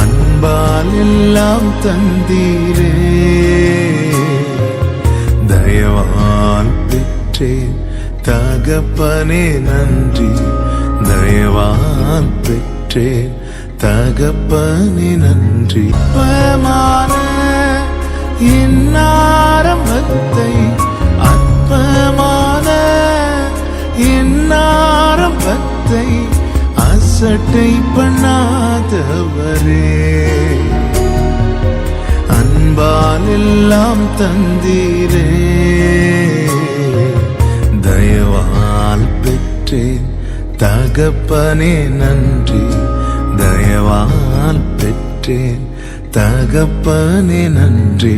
அன்பால் எல்லாம் தந்தீரே, தயவால் பெற்றேன் தகப்பனே நன்றி, தயவால் பெற்றேன் தகப்பனே நன்றி. அற்பமான என் ஆரம்பத்தை, அற்பமான என் ஆரம்பத்தை அசட்டை பண்ணாதவரே, அன்பால் எல்லாம் தந்தீரே, தயவால் பெற்றேன் தகப்பனே நன்றி, தயவால் பெற்றேன் தகப்பனே நன்றி.